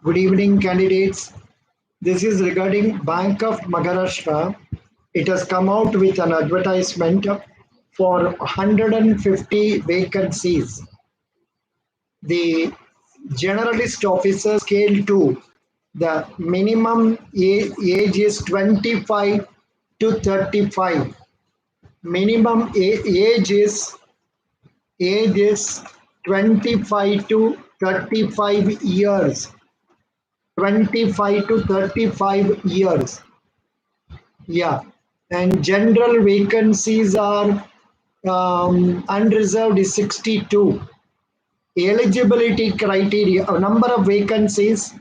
Good evening, candidates. This is regarding Bank of Maharashtra. It has come out with an advertisement for 150 vacancies. The generalist officer scale 2. The minimum age is 25 to 35. Minimum age is 25 to 35 years. 25 to 35 years. Yeah. And general vacancies are unreserved is 62. Eligibility criteria, number of vacancies,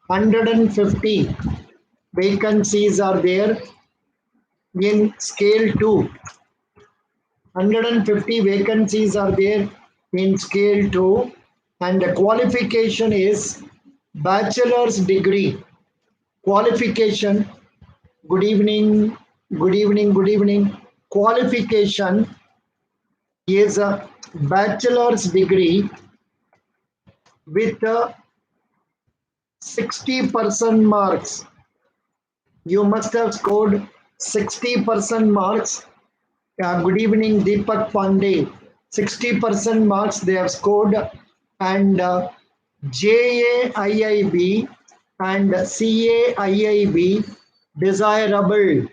150 vacancies are there in scale 2. 150 vacancies are there in scale 2, and the qualification is bachelor's degree. Qualification, good evening, good evening, good evening. Qualification is a bachelor's degree with 60% marks. You must have scored 60% marks. Good evening, Deepak Pandey. 60% marks they have scored, and JAIIB and CAIIB desirable.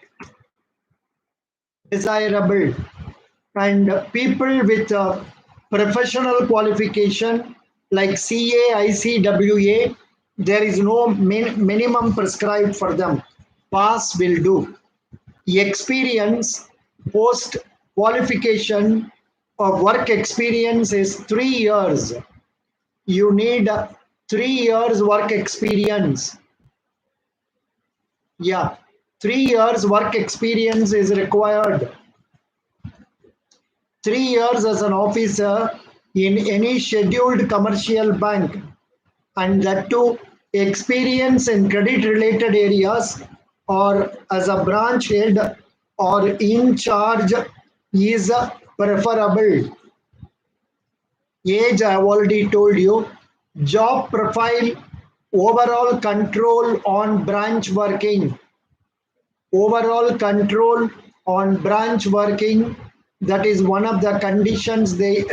And people with professional qualification like CAICWA, there is no minimum prescribed for them. Pass will do. Experience, post qualification or work experience is 3 years. You need 3 years work experience. Yeah, 3 years work experience is required. 3 years as an officer in any scheduled commercial bank, and that too experience in credit related areas or as a branch head or in charge is preferable. Age I have already told you. Job profile, overall control on branch working. Overall control on branch working, that is one of the conditions they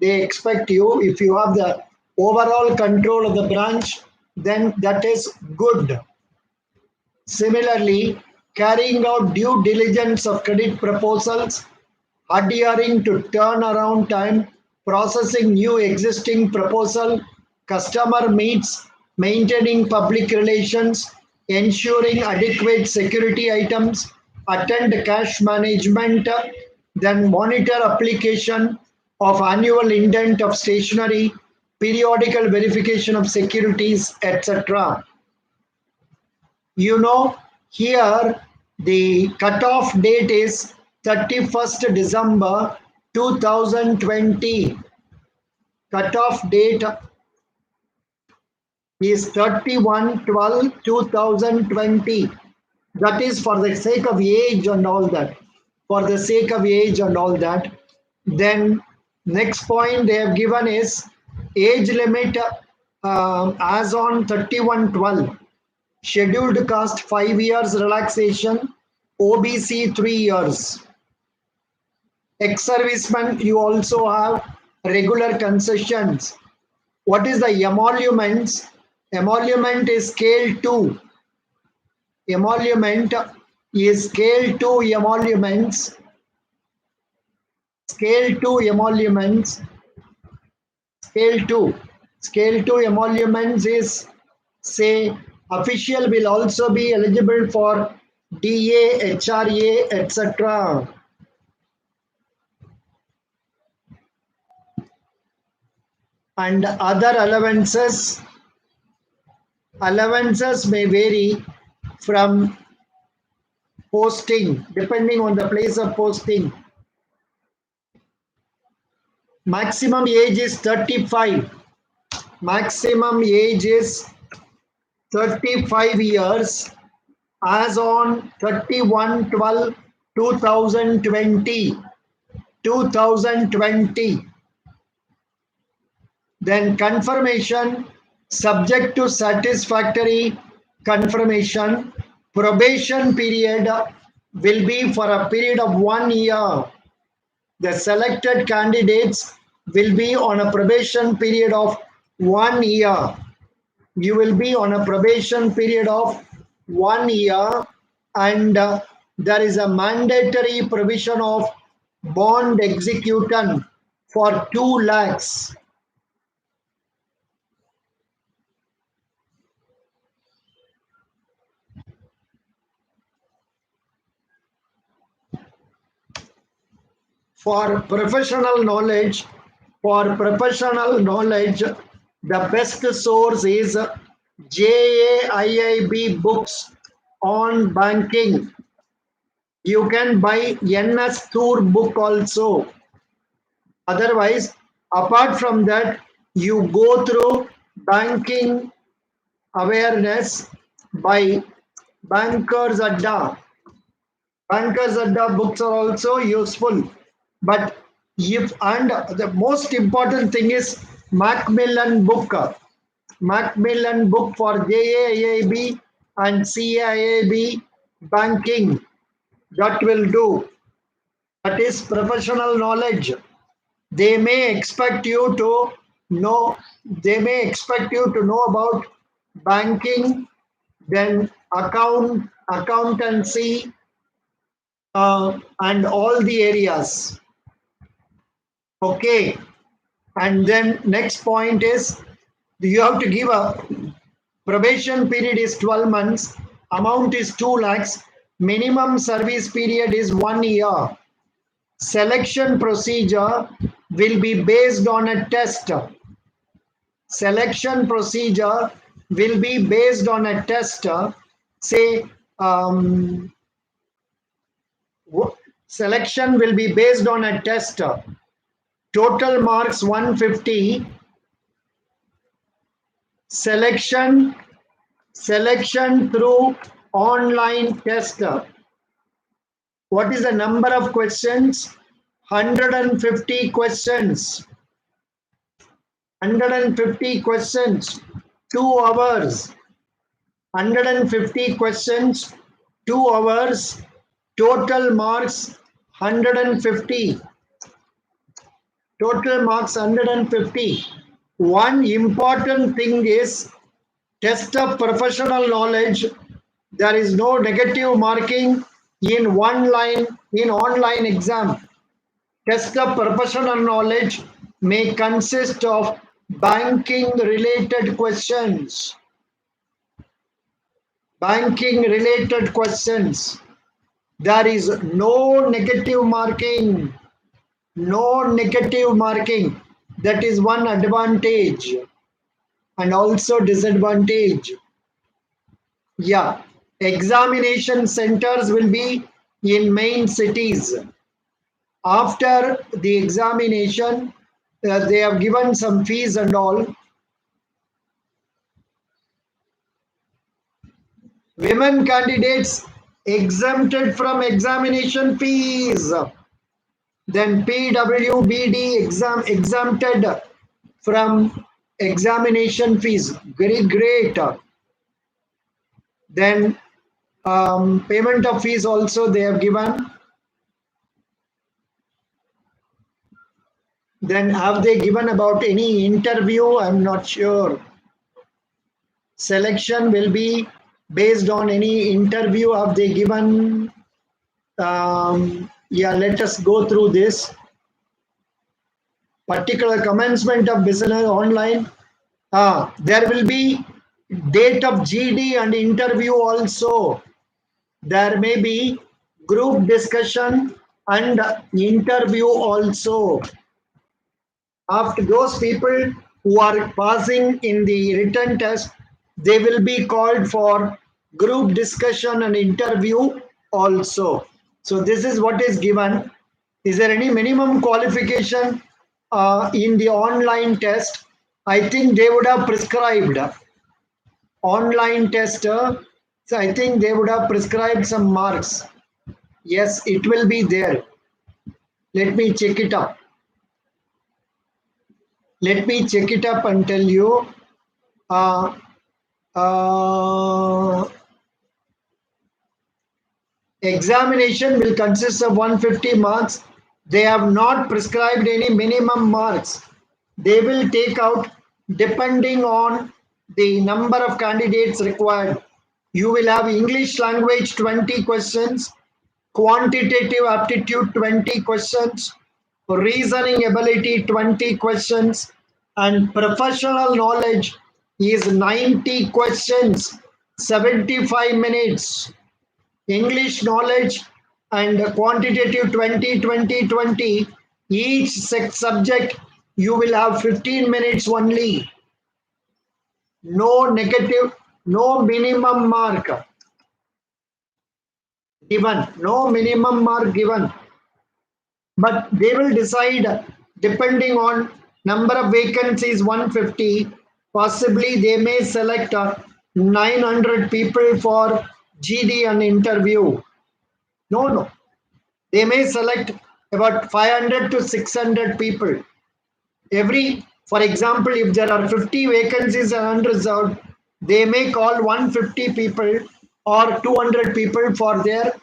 expect you. If you have the overall control of the branch, then that is good. Similarly, carrying out due diligence of credit proposals, adhering to turnaround time, processing new existing proposal, customer meets, maintaining public relations, ensuring adequate security items, attend cash management, then monitor application of annual indent of stationery, periodical verification of securities, etc. You know, here the cutoff date is 31st December 2020. Cutoff date is 31/12/2020. That is for the sake of age and all that. For the sake of age and all that. Then next point they have given is age limit as on 31/12. Scheduled caste 5 years relaxation, OBC 3 years. Ex-servicemen, you also have regular concessions. What is the emoluments? Emolument is scale 2. Emolument is scale 2 emoluments. Scale 2 emoluments. Scale 2. Scale 2 emoluments is, say, official will also be eligible for DA, HRA, etc. And other allowances may vary from posting, depending on the place of posting. Maximum age is 35. Maximum age is 35 years as on 31/12/2020. 2020. Then confirmation Subject to satisfactory confirmation, probation period will be for a period of 1 year. The selected candidates will be on a probation period of 1 year. You will be on a probation period of 1 year, and there is a mandatory provision of bond execution for 2 lakhs. For professional knowledge, the best source is JAIIB books on banking. You can buy NS Tour book also. Otherwise, apart from that, you go through banking awareness by Bankers Adda. Bankers Adda books are also useful. But if and the most important thing is Macmillan book. Macmillan book for JAIIB and CAIIB banking. That will do. That is professional knowledge. They may expect you to know. They may expect you to know about banking, then accountancy, and all the areas. Okay, and then next point is you have to give a probation period is 12 months, amount is 2 lakhs, minimum service period is 1 year. Selection procedure will be based on a test. Selection procedure will be based on a test. Say, selection will be based on a test. Total marks 150. Selection through online test. What is the number of questions? 150 questions. 150 questions, 2 hours. 150 questions, 2 hours. Total marks 150. Total marks 150. One important thing is test of professional knowledge. There is no negative marking in online exam. Test of professional knowledge may consist of banking related questions. Banking related questions. There is no negative marking. No negative marking. That is one advantage and also disadvantage. Yeah, examination centers will be in main cities. After the examination, they have given some fees and all. Women candidates exempted from examination fees. Then PWBD exempted from examination fees. Very great. Then payment of fees also they have given. Then have they given about any interview? I'm not sure. Selection will be based on any interview. Have they given? Yeah, let us go through this. Particular commencement of business online. There will be date of GD and interview also. There may be group discussion and interview also. After those people who are passing in the written test, they will be called for group discussion and interview also. So this is what is given. Is there any minimum qualification in the online test? I think they would have prescribed online test. So I think they would have prescribed some marks. Yes, it will be there. Let me check it up. Let me check it up and tell you. uh, uh, examination will consist of 150 marks. They have not prescribed any minimum marks. They will take out depending on the number of candidates required. You will have English language 20 questions, quantitative aptitude 20 questions, reasoning ability 20 questions, and professional knowledge is 90 questions, 75 minutes. English knowledge and quantitative 20, 20, 20. Each subject you will have 15 minutes only. No negative, no minimum mark given, no minimum mark given. But they will decide depending on number of vacancies 150. Possibly they may select 900 people for GD and interview. No. They may select about 500 to 600 people. For example, if there are 50 vacancies and unreserved, they may call 150 people or 200 people for their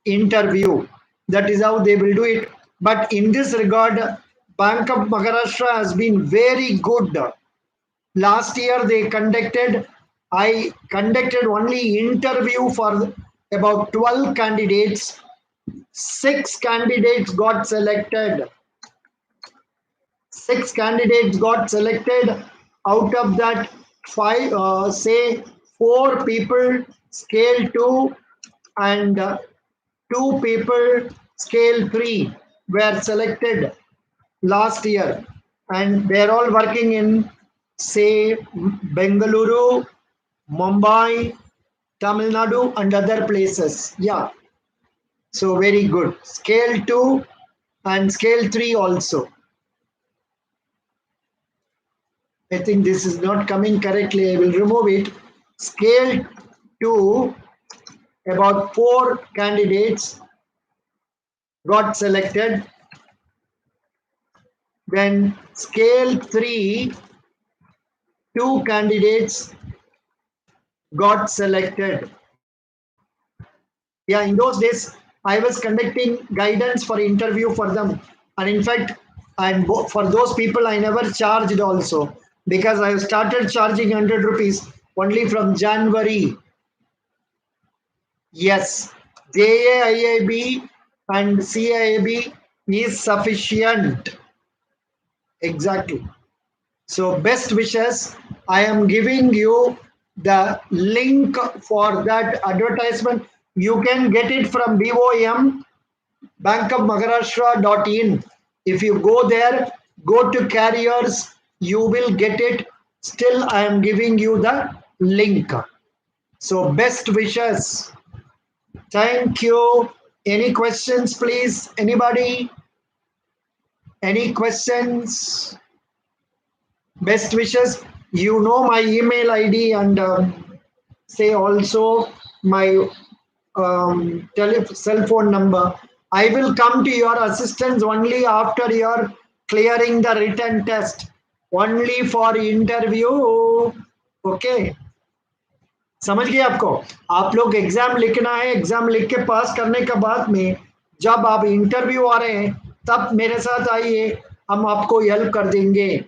interview. That is how they will do it. But in this regard, Bank of Maharashtra has been very good. Last year I conducted only interview for about 12 candidates. 6 candidates got selected. 6 candidates got selected. Out of that, 4 people scale 2 and 2 people scale 3 were selected last year, and they're all working in, say, Bengaluru, Mumbai, Tamil Nadu, and other places. Yeah, so very good. Scale 2 and scale 3 also. I think this is not coming correctly. I will remove it. Scale 2, about 4 candidates got selected. Then scale 3, 2 candidates got selected. Yeah, in those days, I was conducting guidance for interview for them. And in fact, for those people, I never charged also, because I started charging 100 rupees only from January. Yes, JAIIB and CIIB is sufficient. Exactly. So best wishes. I am giving you the link for that advertisement. You can get it from BOM, bankofmaharashtra.in. If you go there, go to careers, you will get it. Still, I am giving you the link. So best wishes. Thank you. Any questions, please? Anybody? Any questions? Best wishes. You know my email ID and say also my cell phone number. I will come to your assistance only after your clearing the written test. Only for interview. Okay. समझ गए आपको? आप लोग exam लिखना है, exam लिख के पास करने के बाद में जब आप इंटरव्यू आ रहे हैं तब मेरे साथ आइए, हम आपको हेल्प कर देंगे.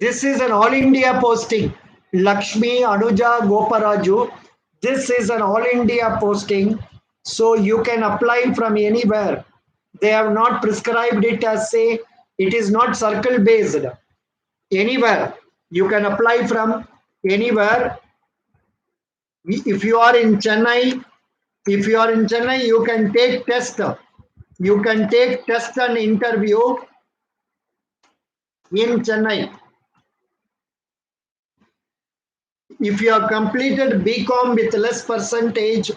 This is an all India posting. Lakshmi Anuja Goparaju. This is an all India posting. So you can apply from anywhere. They have not prescribed it as say it is not circle based. Anywhere. You can apply from anywhere. If you are in Chennai, you can take test. You can take test and interview in Chennai. If you have completed BCom with less percentage,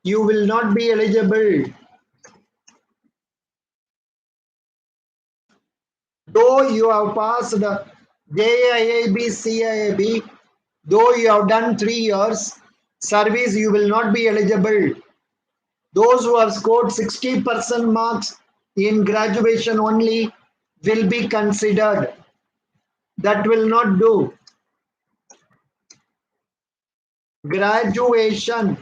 you will not be eligible. Though you have passed JIIB, CIIB, though you have done 3 years service, you will not be eligible. Those who have scored 60% marks in graduation only will be considered. That will not do. Graduation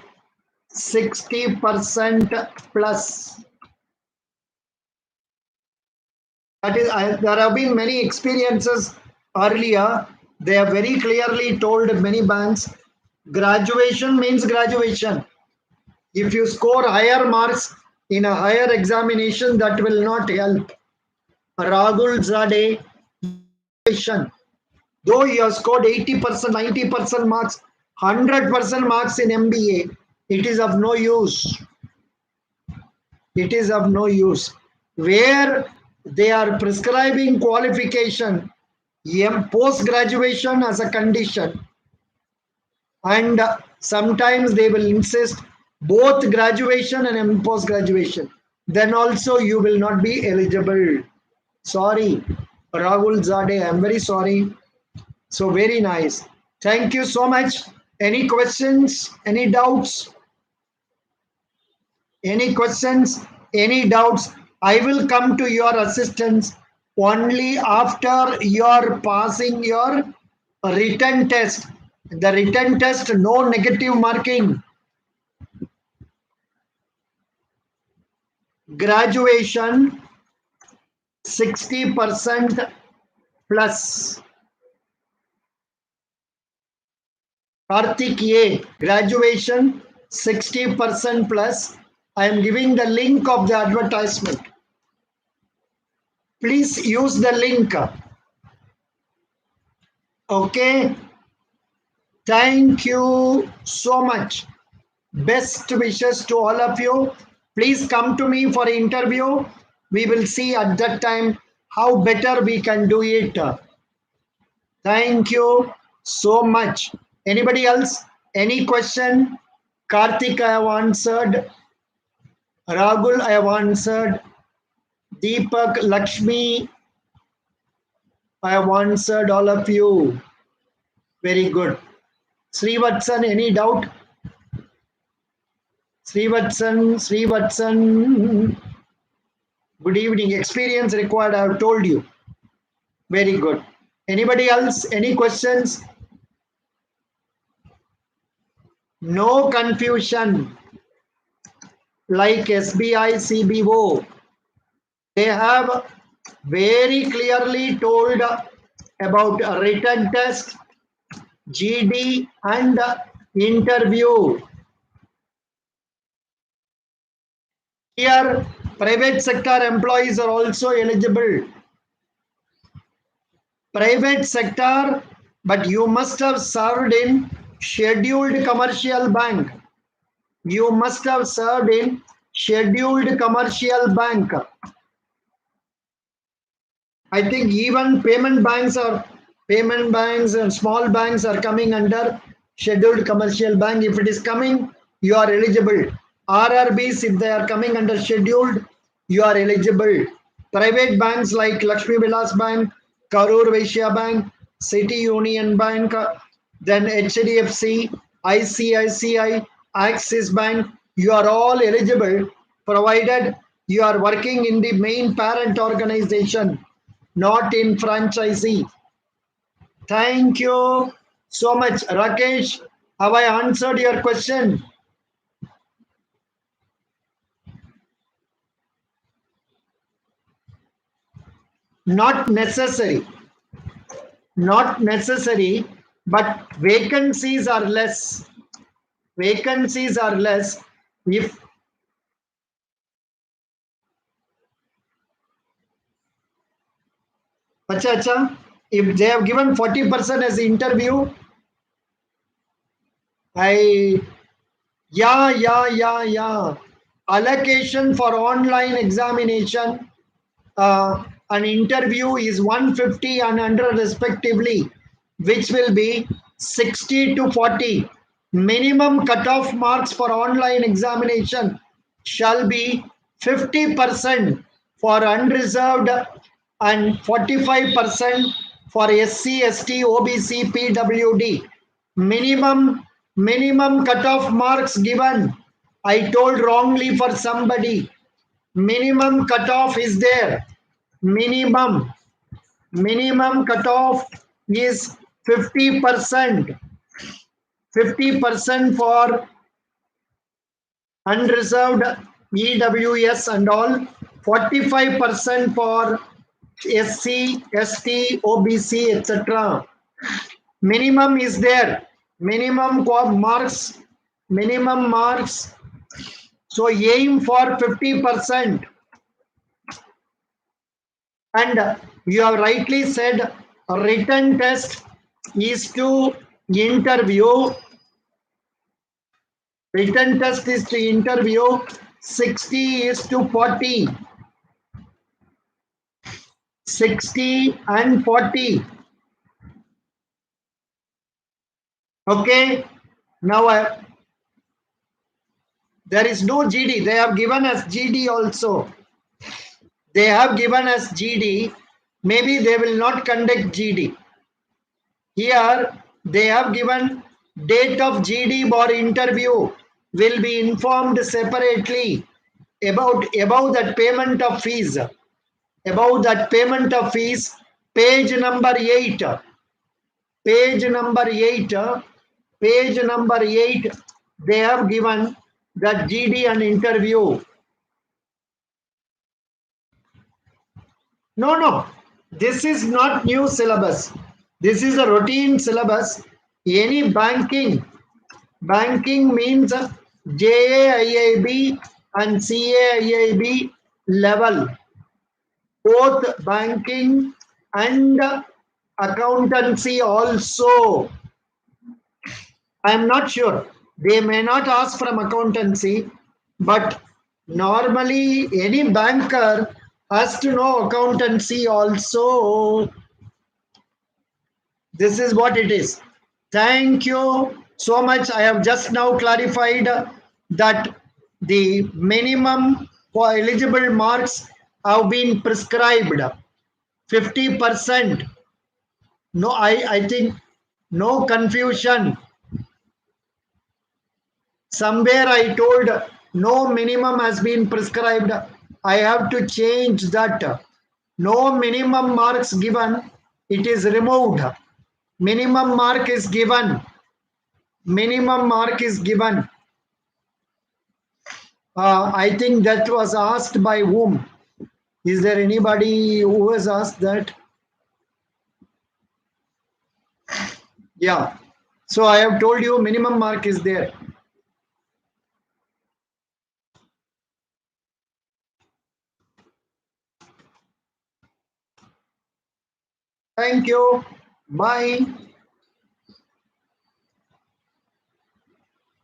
60% plus. That is, there have been many experiences earlier. They have very clearly told many banks, graduation means graduation. If you score higher marks in a higher examination, that will not help. Rahul Zade, graduation. Though you have scored 80%, 90% marks, 100% marks in MBA, it is of no use. It is of no use. Where they are prescribing qualification, post graduation as a condition, and sometimes they will insist both graduation and post graduation, then also you will not be eligible. Sorry, Rahul Zade, I'm very sorry. So very nice. Thank you so much. Any questions? Any doubts? Any questions? Any doubts? I will come to your assistance only after you're passing your written test. The written test, no negative marking. Graduation 60% plus. Karthik A, graduation 60% plus. I am giving the link of the advertisement. Please use the link. Okay. Thank you so much. Best wishes to all of you. Please come to me for interview. We will see at that time how better we can do it. Thank you so much. Anybody else? Any question? Karthik, I have answered. Rahul, I have answered. Deepak, Lakshmi, I have answered all of you. Very good. Srivatsan, any doubt? Srivatsan. Good evening. Experience required, I have told you. Very good. Anybody else? Any questions? No confusion. Like SBI, CBO, they have very clearly told about a written test, GD and interview. Here, private sector employees are also eligible. Private sector, but you must have served in scheduled commercial bank. You must have served in scheduled commercial bank. I think even payment banks and small banks are coming under scheduled commercial bank. If it is coming, you are eligible. RRBs, if they are coming under scheduled, you are eligible. Private banks like Lakshmi Vilas Bank, Karur Vaishya Bank, City Union Bank, then HDFC, ICICI, Axis Bank, you are all eligible provided you are working in the main parent organization, not in franchisee. Thank you so much. Rakesh, have I answered your question? Not necessary. Not necessary, but vacancies are less. Vacancies are less if if they have given 40% as interview, yeah. Allocation for online examination, an interview is 150 and 100 respectively, which will be 60 to 40. Minimum cutoff marks for online examination shall be 50% for unreserved and 45% for SC, ST, OBC, PWD. Minimum cutoff marks given. I told wrongly for somebody. minimum cutoff is there. Minimum cutoff is 50%. 50% for unreserved EWS and all. 45% for SC, ST, OBC, etc. Minimum is there. Marks. Minimum marks. So aim for 50%. And you have rightly said written test is to interview. Written test is to interview. 60 is to 40. 60 and 40. Okay. Now there is no GD. They have given us GD also. They have given us GD. Maybe they will not conduct GD. Here they have given date of GD or interview will be informed separately about that payment of fees. About that payment of fees, page number 8. Page number 8. Page number 8. They have given that GD and interview. No. This is not new syllabus. This is a routine syllabus. Any banking means JAIIB and CAIIB level. Both banking and accountancy also. I am not sure. They may not ask from accountancy, but normally any banker has to know accountancy also. This is what it is. Thank you so much. I have just now clarified that the minimum for eligible marks have been prescribed. 50%. No, I think no confusion. Somewhere I told no minimum has been prescribed. I have to change that. No minimum marks given. It is removed. Minimum mark is given. Minimum mark is given. I think that was asked by whom? Is there anybody who has asked that? Yeah. So I have told you minimum mark is there. Thank you. Bye.